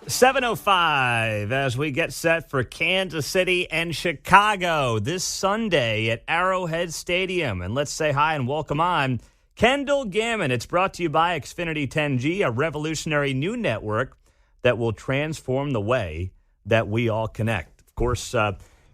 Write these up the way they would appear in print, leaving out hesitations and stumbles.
7:05 as we get set for Kansas City and Chicago this Sunday at Arrowhead Stadium. And let's say hi and welcome on Kendall Gammon. It's brought to you by Xfinity 10G, a revolutionary new network that will transform the way that we all connect. Of course,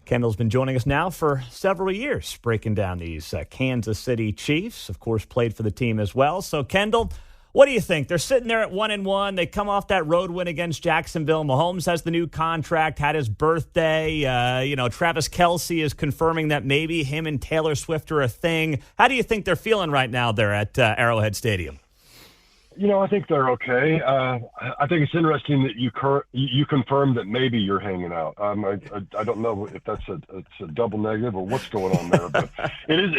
Kendall's been joining us now for several years, breaking down these Kansas City Chiefs. Of course, played for the team as well. So, Kendall, what do you think? They're sitting there at 1-1. They come off that road win against Jacksonville. Mahomes has the new contract, had his birthday. Travis Kelce is confirming that maybe him and Taylor Swift are a thing. How do you think they're feeling right now there at Arrowhead Stadium? I think they're okay. I think it's interesting that you confirmed that maybe you're hanging out. I don't know if it's a double negative or what's going on there, but it is.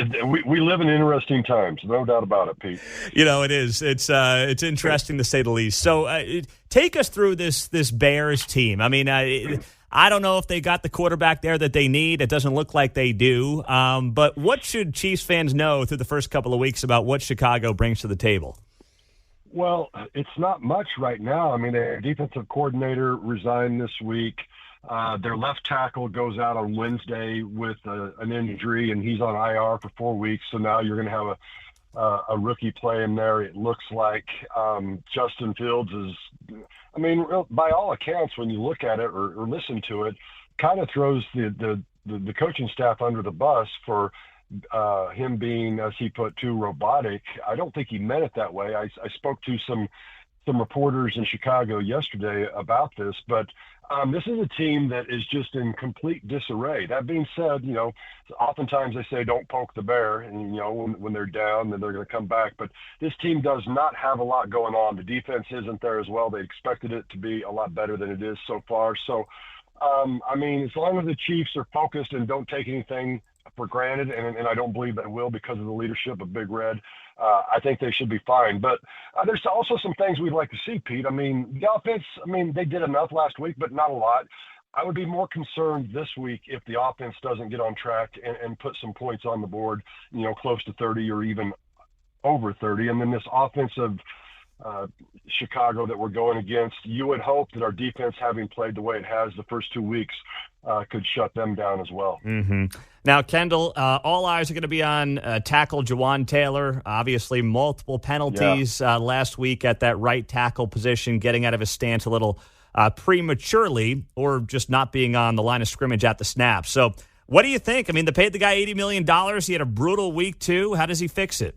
We live in interesting times, no doubt about it, Pete. It is. It's interesting to say the least. So take us through this Bears team. I mean, I don't know if they got the quarterback there that they need. It doesn't look like they do. But what should Chiefs fans know through the first couple of weeks about what Chicago brings to the table? Well, it's not much right now. I mean, their defensive coordinator resigned this week. Their left tackle goes out on Wednesday with an injury, and he's on IR for 4 weeks. So now you're going to have a rookie playing there. It looks like Justin Fields is, by all accounts, when you look at it or listen to it, kind of throws the coaching staff under the bus for him being, as he put, too robotic. I don't think he meant it that way. I spoke to some reporters in Chicago yesterday about this, but this is a team that is just in complete disarray. That being said, oftentimes they say don't poke the bear, and when they're down, then they're going to come back. But this team does not have a lot going on. The defense isn't there as well. They expected it to be a lot better than it is so far. So, as long as the Chiefs are focused and don't take anything for granted, and I don't believe they will because of the leadership of Big Red, I think they should be fine. But there's also some things we'd like to see, Pete. The offense, they did enough last week, but not a lot. I would be more concerned this week if the offense doesn't get on track and put some points on the board, close to 30 or even over 30. And then this offensive Chicago that we're going against, you would hope that our defense, having played the way it has the first 2 weeks, could shut them down as well. Mm-hmm. Now, Kendall, all eyes are going to be on tackle Jawan Taylor. Obviously, multiple penalties last week at that right tackle position, getting out of his stance a little prematurely or just not being on the line of scrimmage at the snap. So what do you think? They paid the guy $80 million. He had a brutal week, too. How does he fix it?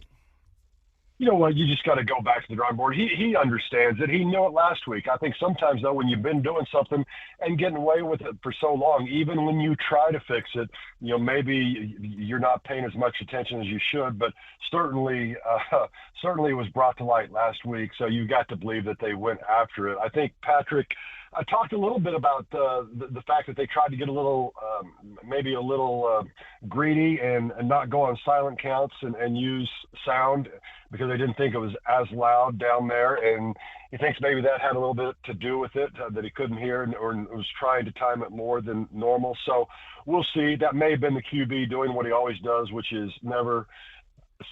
You know what? You just got to go back to the drawing board. He understands it. He knew it last week. I think sometimes, though, when you've been doing something and getting away with it for so long, even when you try to fix it, maybe you're not paying as much attention as you should. But certainly it was brought to light last week. So you got to believe that they went after it. I think Patrick talked a little bit about the fact that they tried to get a little greedy and not go on silent counts and use sound because they didn't think it was as loud down there. And he thinks maybe that had a little bit to do with it, that he couldn't hear or was trying to time it more than normal. So we'll see. That may have been the QB doing what he always does, which is never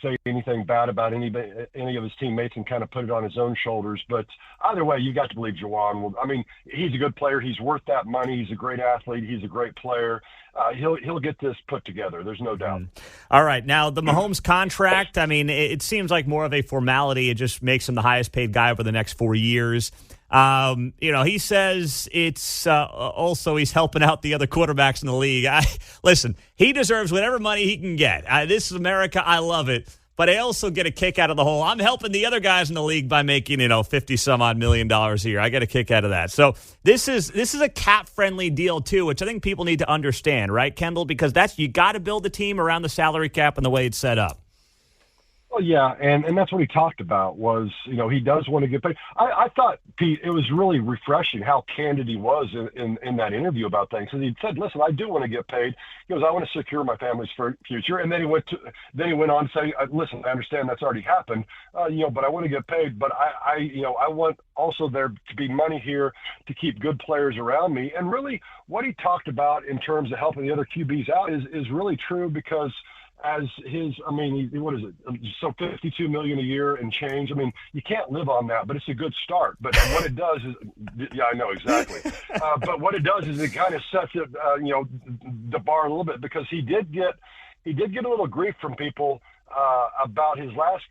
say anything bad about any of his teammates and kind of put it on his own shoulders. But either way, you got to believe Jawan. He's a good player. He's worth that money. He's a great athlete. He's a great player. He'll get this put together. There's no doubt. All right. Now, the Mahomes contract, it seems like more of a formality. It just makes him the highest paid guy over the next 4 years. He says it's also he's helping out the other quarterbacks in the league. Listen, he deserves whatever money he can get. This is America. I love it. But I also get a kick out of the whole, I'm helping the other guys in the league by making, $50-some-odd million a year. I get a kick out of that. So this is a cap-friendly deal, too, which I think people need to understand, right, Kendall? Because you got to build the team around the salary cap and the way it's set up. Well, yeah, and that's what he talked about was, he does want to get paid. I thought, Pete, it was really refreshing how candid he was in that interview about things. And he said, listen, I do want to get paid. He goes, I want to secure my family's future. And then he went on to say, listen, I understand that's already happened, but I want to get paid. But I want also there to be money here to keep good players around me. And really what he talked about in terms of helping the other QBs out is really true because as his, I mean, what is it? So $52 million a year and change. I mean, you can't live on that, but it's a good start. But what it does is, yeah, I know exactly. But what it does is it kind of sets it, the bar a little bit, because he did get a little grief from people about his last,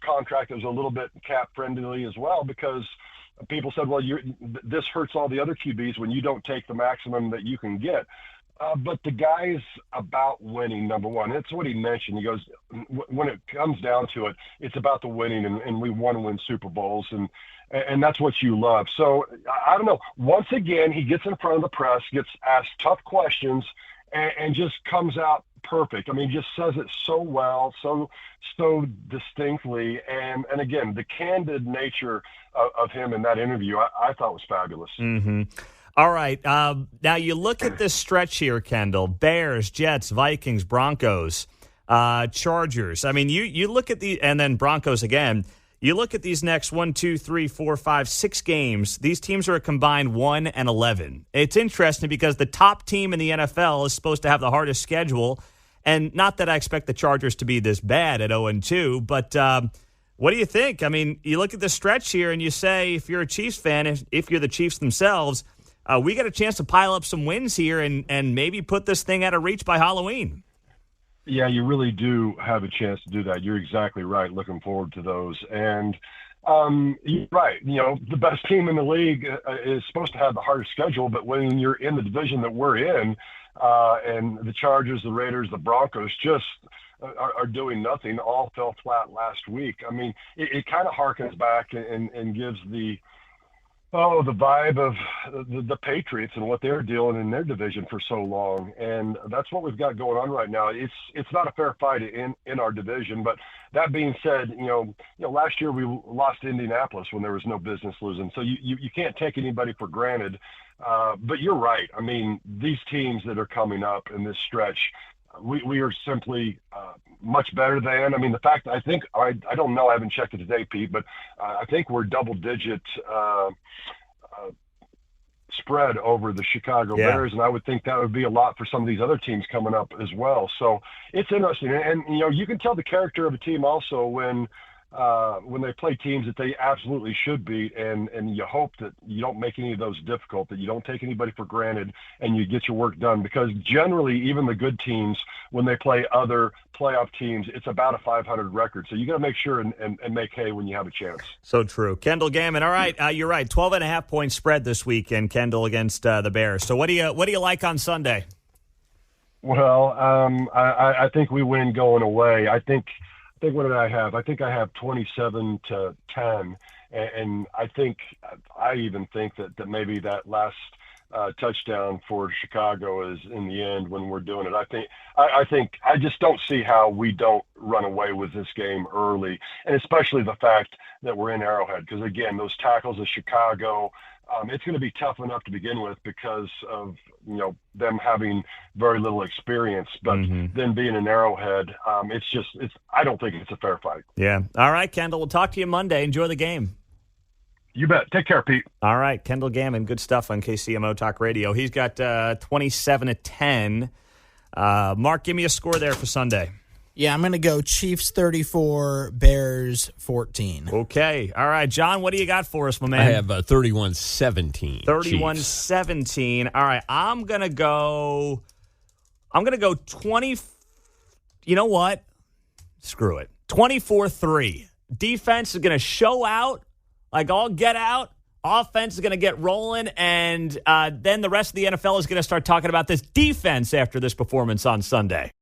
contract. It was a little bit cap friendly as well, because people said, well, this hurts all the other QBs when you don't take the maximum that you can get. But the guy's about winning, number one. That's what he mentioned. He goes, when it comes down to it, it's about the winning, and we want to win Super Bowls, and that's what you love. So I don't know. Once again, he gets in front of the press, gets asked tough questions, and just comes out perfect. I mean, just says it so well, so distinctly, and again, the candid nature of him in that interview, I thought was fabulous. Mm-hmm. All right. Now you look at this stretch here, Kendall. Bears, Jets, Vikings, Broncos, Chargers. I mean, you look at and then Broncos again. You look at these next 1, 2, 3, 4, 5, 6 games. These teams are a combined 1-11. It's interesting because the top team in the NFL is supposed to have the hardest schedule. And not that I expect the Chargers to be this bad at 0-2, but what do you think? I mean, you look at the stretch here and you say, if you're a Chiefs fan, if you're the Chiefs themselves, we got a chance to pile up some wins here and maybe put this thing out of reach by Halloween. Yeah, you really do have a chance to do that. You're exactly right. Looking forward to those. And you're right. The best team in the league is supposed to have the hardest schedule, but when you're in the division that we're in, and the Chargers, the Raiders, the Broncos just are doing nothing, all fell flat last week. I mean, it kind of harkens back and gives the vibe of the Patriots and what they're dealing in their division for so long. And that's what we've got going on right now. It's not a fair fight in our division. But that being said, last year we lost to Indianapolis when there was no business losing. So you can't take anybody for granted. But you're right. I mean, these teams that are coming up in this stretch, we are simply much better than. I mean, the fact I think I don't know. I haven't checked it today, Pete, but I think we're double-digit spread over the Chicago Bears, and I would think that would be a lot for some of these other teams coming up as well. So it's interesting, and you can tell the character of a team also when they play teams that they absolutely should beat, and you hope that you don't make any of those difficult, that you don't take anybody for granted, and you get your work done. Because generally, even the good teams, when they play other playoff teams, it's about a 500 record. So you got to make sure and make hay when you have a chance. So true. Kendall Gammon. All right, you're right. 12.5-point spread this weekend, Kendall, against the Bears. So what do you like on Sunday? Well, I think we win going away. I think what did I have? I think I have 27-10, and I even think that maybe that last touchdown for Chicago is in the end when we're doing it. I just don't see how we don't run away with this game early, and especially the fact that we're in Arrowhead, because again, those tackles of Chicago, it's going to be tough enough to begin with because of them having very little experience, but then being an Arrowhead, I don't think it's a fair fight. Yeah. All right, Kendall. We'll talk to you Monday. Enjoy the game. You bet. Take care, Pete. All right, Kendall Gammon. Good stuff on KCMO Talk Radio. He's got 27-10. Mark, give me a score there for Sunday. Yeah, I'm going to go Chiefs 34, Bears 14. Okay. All right, John, what do you got for us, my man? I have 31-17. 31-17. All right, I'm going to go 20. You know what? Screw it. 24-3. Defense is going to show out like all get out. Offense is going to get rolling, and then the rest of the NFL is going to start talking about this defense after this performance on Sunday.